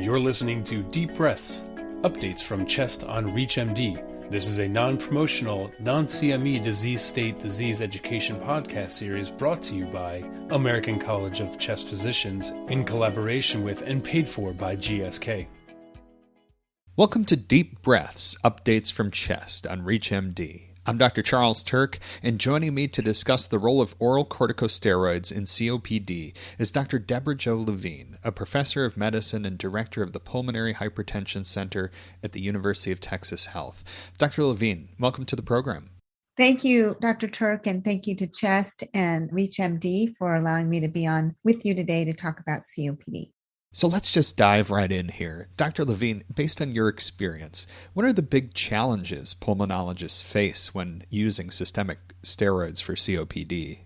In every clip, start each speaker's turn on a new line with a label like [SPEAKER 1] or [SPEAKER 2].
[SPEAKER 1] You're listening to Deep Breaths, updates from CHEST on ReachMD. This is a non-promotional, non-CME disease state disease education podcast series brought to you by American College of Chest Physicians in collaboration with and paid for by GSK.
[SPEAKER 2] Welcome to Deep Breaths, updates from CHEST on ReachMD. I'm Dr. Charles Turck, and joining me to discuss the role of oral corticosteroids in COPD is Dr. Deborah Jo Levine, a professor of medicine and director of the Pulmonary Hypertension Center at the University of Texas Health. Dr. Levine, welcome to the program.
[SPEAKER 3] Thank you, Dr. Turck, and thank you to CHEST and ReachMD for allowing me to be on with you today to talk about COPD.
[SPEAKER 2] So let's just dive right in here. Dr. Levine, based on your experience, what are the big challenges pulmonologists face when using systemic steroids for COPD?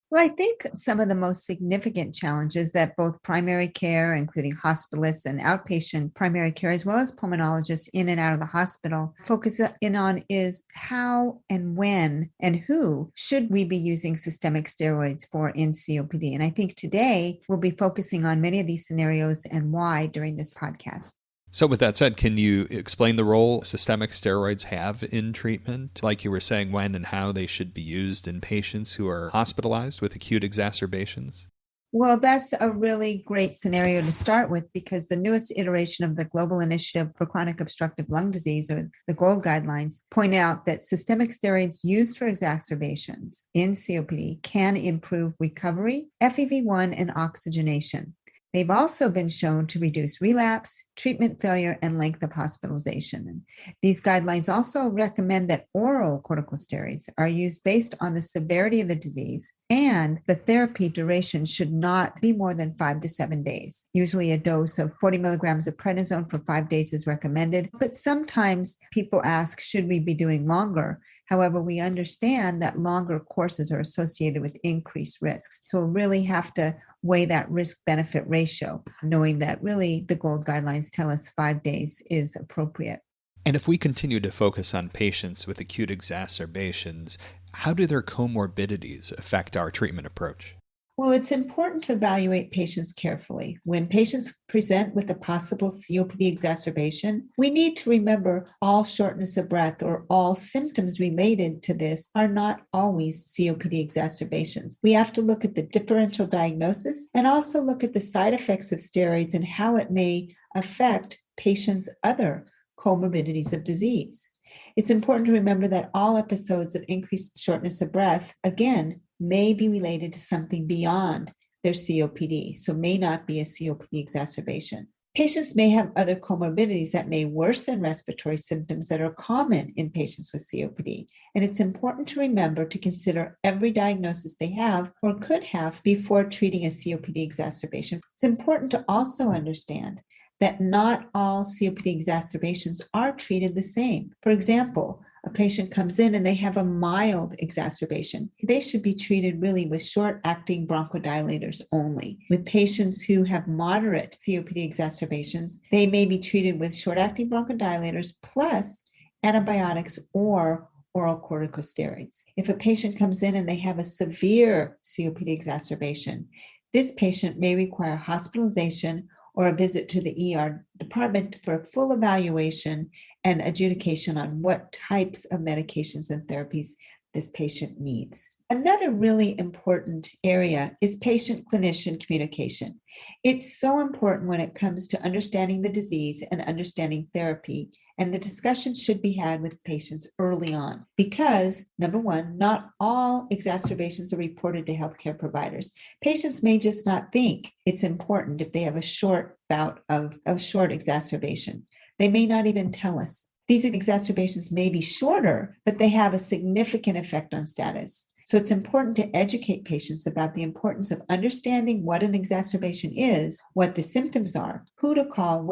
[SPEAKER 3] Well, I think some of the most significant challenges that both primary care, including hospitalists and outpatient primary care, as well as pulmonologists in and out of the hospital, focus in on is how and when and who should we be using systemic steroids for in COPD. And I think today we'll be focusing on many of these scenarios and why during this podcast.
[SPEAKER 2] So with that said, can you explain the role systemic steroids have in treatment? Like you were saying, when and how they should be used in patients who are hospitalized with acute exacerbations?
[SPEAKER 3] Well, that's a really great scenario to start with because the newest iteration of the Global Initiative for Chronic Obstructive Lung Disease, or the GOLD guidelines, point out that systemic steroids used for exacerbations in COPD can improve recovery, FEV1, and oxygenation. They've also been shown to reduce relapse, treatment failure, and length of hospitalization. And these guidelines also recommend that oral corticosteroids are used based on the severity of the disease, and the therapy duration should not be more than 5 to 7 days. Usually a dose of 40 milligrams of prednisone for 5 days is recommended, but sometimes people ask, should we be doing longer? However, we understand that longer courses are associated with increased risks. So we'll really have to weigh that risk-benefit ratio, knowing that really the GOLD guidelines tell us 5 days is appropriate.
[SPEAKER 2] And if we continue to focus on patients with acute exacerbations, how do their comorbidities affect our treatment approach?
[SPEAKER 3] Well, it's important to evaluate patients carefully. When patients present with a possible COPD exacerbation, we need to remember all shortness of breath or all symptoms related to this are not always COPD exacerbations. We have to look at the differential diagnosis and also look at the side effects of steroids and how it may affect patients' other comorbidities of disease. It's important to remember that all episodes of increased shortness of breath, again, may be related to something beyond their COPD, so may not be a COPD exacerbation. Patients may have other comorbidities that may worsen respiratory symptoms that are common in patients with COPD, and it's important to remember to consider every diagnosis they have or could have before treating a COPD exacerbation. It's important to also understand that not all COPD exacerbations are treated the same. For example, a patient comes in and they have a mild exacerbation. They should be treated really with short-acting bronchodilators only. With patients who have moderate COPD exacerbations, they may be treated with short-acting bronchodilators plus antibiotics or oral corticosteroids. If a patient comes in and they have a severe COPD exacerbation, this patient may require hospitalization or a visit to the ER department for a full evaluation and adjudication on what types of medications and therapies this patient needs. Another really important area is patient-clinician communication. It's so important when it comes to understanding the disease and understanding therapy, and the discussion should be had with patients early on because, number one, not all exacerbations are reported to healthcare providers. Patients may just not think it's important if they have a short bout of a short exacerbation. They may not even tell us. These exacerbations may be shorter, but they have a significant effect on status. So it's important to educate patients about the importance of understanding what an exacerbation is, what the symptoms are, who to call,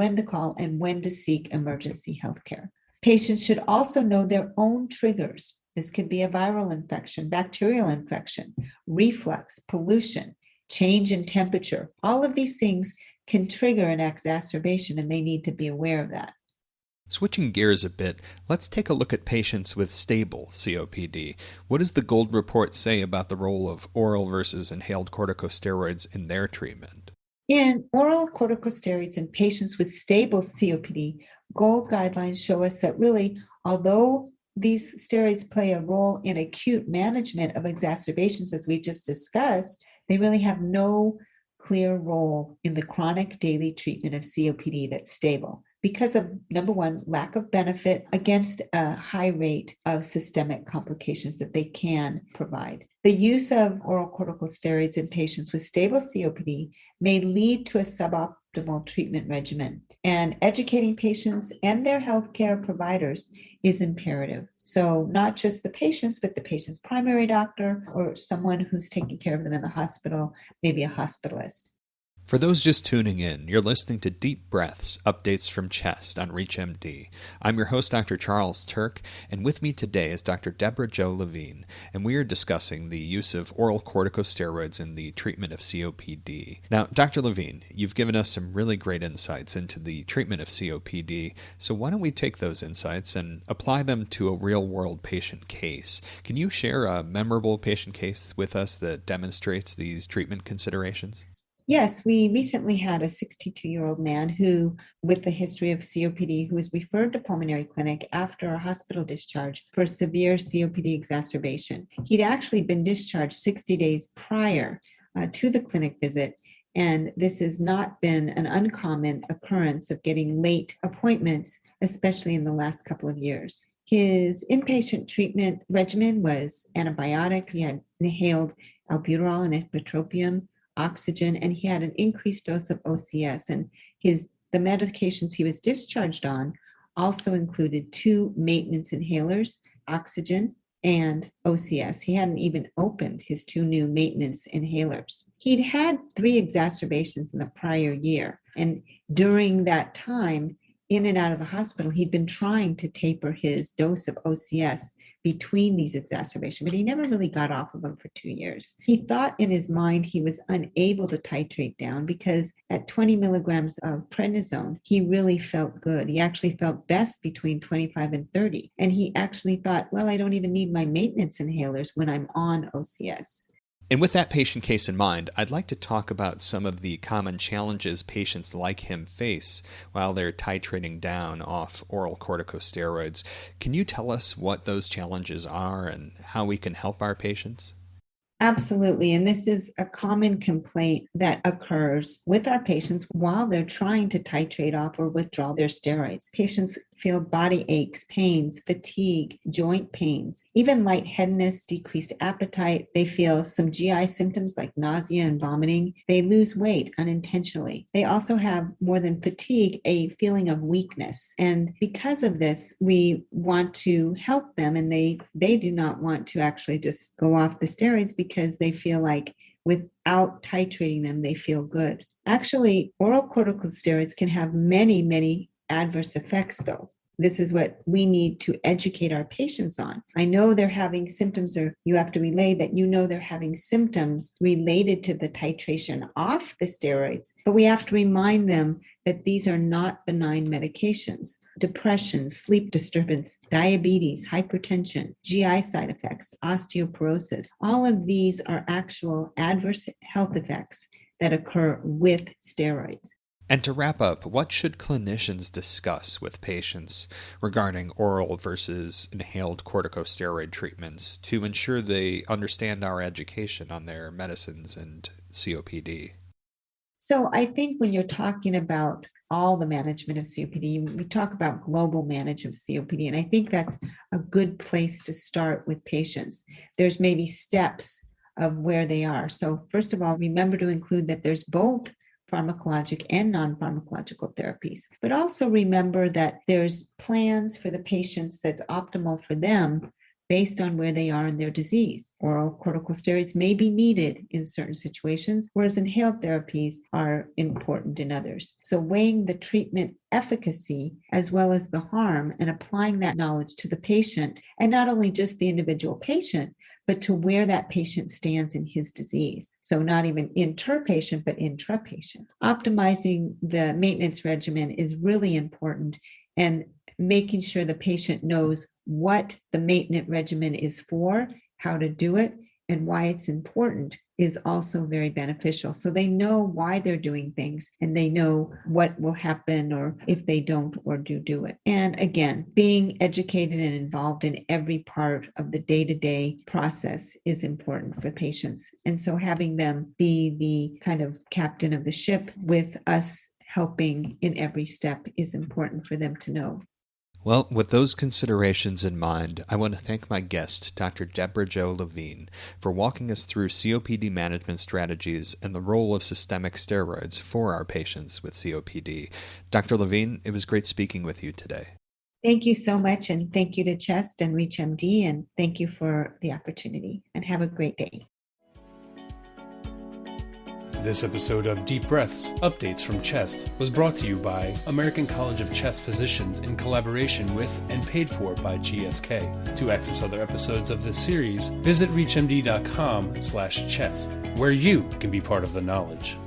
[SPEAKER 3] and when to seek emergency health care. Patients should also know their own triggers. This could be a viral infection, bacterial infection, reflux, pollution, change in temperature. All of these things can trigger an exacerbation, and they need to be aware of that.
[SPEAKER 2] Switching gears a bit, let's take a look at patients with stable COPD. What does the GOLD report say about the role of oral versus inhaled corticosteroids in their treatment?
[SPEAKER 3] In oral corticosteroids in patients with stable COPD, GOLD guidelines show us that really, although these steroids play a role in acute management of exacerbations, as we just discussed, they really have no clear role in the chronic daily treatment of COPD that's stable because of, number one, lack of benefit against a high rate of systemic complications that they can provide. The use of oral corticosteroids in patients with stable COPD may lead to a suboptimal treatment regimen, and educating patients and their healthcare providers is imperative. So not just the patients, but the patient's primary doctor or someone who's taking care of them in the hospital, maybe a hospitalist.
[SPEAKER 2] For those just tuning in, you're listening to Deep Breaths, Updates from Chest on ReachMD. I'm your host, Dr. Charles Turck, and with me today is Dr. Deborah Jo Levine, and we are discussing the use of oral corticosteroids in the treatment of COPD. Now, Dr. Levine, you've given us some really great insights into the treatment of COPD, so why don't we take those insights and apply them to a real-world patient case? Can you share a memorable patient case with us that demonstrates these treatment considerations?
[SPEAKER 3] Yes, we recently had a 62-year-old man who, with a history of COPD, who was referred to pulmonary clinic after a hospital discharge for severe COPD exacerbation. He'd actually been discharged 60 days prior to the clinic visit, and this has not been an uncommon occurrence of getting late appointments, especially in the last couple of years. His inpatient treatment regimen was antibiotics. He had inhaled albuterol and ipratropium, oxygen, and he had an increased dose of OCS. And the medications he was discharged on also included 2 maintenance inhalers, oxygen and OCS. He hadn't even opened his 2 new maintenance inhalers. He'd had 3 exacerbations in the prior year. And during that time, in and out of the hospital, he'd been trying to taper his dose of OCS between these exacerbations, but he never really got off of them for 2 years. He thought in his mind he was unable to titrate down because at 20 milligrams of prednisone, he really felt good. He actually felt best between 25 and 30. And he actually thought, well, I don't even need my maintenance inhalers when I'm on OCS.
[SPEAKER 2] And with that patient case in mind, I'd like to talk about some of the common challenges patients like him face while they're titrating down off oral corticosteroids. Can you tell us what those challenges are and how we can help our patients?
[SPEAKER 3] Absolutely. And this is a common complaint that occurs with our patients while they're trying to titrate off or withdraw their steroids. Patients feel body aches, pains, fatigue, joint pains, even lightheadedness, decreased appetite. They feel some GI symptoms like nausea and vomiting. They lose weight unintentionally. They also have, more than fatigue, a feeling of weakness. And because of this, we want to help them, and they do not want to actually just go off the steroids because they feel like without titrating them, they feel good. Actually, oral corticosteroids can have many, many adverse effects, though. This is what we need to educate our patients on. I know they're having symptoms, or you have to relay that you know they're having symptoms related to the titration off the steroids, but we have to remind them that these are not benign medications. Depression, sleep disturbance, diabetes, hypertension, GI side effects, osteoporosis, all of these are actual adverse health effects that occur with steroids.
[SPEAKER 2] And to wrap up, what should clinicians discuss with patients regarding oral versus inhaled corticosteroid treatments to ensure they understand our education on their medicines and COPD?
[SPEAKER 3] So I think when you're talking about all the management of COPD, we talk about global management of COPD, and I think that's a good place to start with patients. There's maybe steps of where they are. So first of all, remember to include that there's both pharmacologic and non-pharmacological therapies. But also remember that there's plans for the patients that's optimal for them based on where they are in their disease. Oral corticosteroids may be needed in certain situations, whereas inhaled therapies are important in others. So weighing the treatment efficacy as well as the harm and applying that knowledge to the patient, and not only just the individual patient, but to where that patient stands in his disease. So not even inter-patient, but intra-patient. Optimizing the maintenance regimen is really important, and making sure the patient knows what the maintenance regimen is for, how to do it, and why it's important is also very beneficial. So they know why they're doing things and they know what will happen or if they don't or do it. And again, being educated and involved in every part of the day-to-day process is important for patients. And so having them be the kind of captain of the ship with us helping in every step is important for them to know.
[SPEAKER 2] Well, with those considerations in mind, I want to thank my guest, Dr. Deborah Jo Levine, for walking us through COPD management strategies and the role of systemic steroids for our patients with COPD. Dr. Levine, it was great speaking with you today.
[SPEAKER 3] Thank you so much, and thank you to CHEST and ReachMD, and thank you for the opportunity, and have a great day.
[SPEAKER 1] This episode of Deep Breaths, Updates from CHEST, was brought to you by American College of Chest Physicians in collaboration with and paid for by GSK. To access other episodes of this series, visit reachmd.com/chest, where you can be part of the knowledge.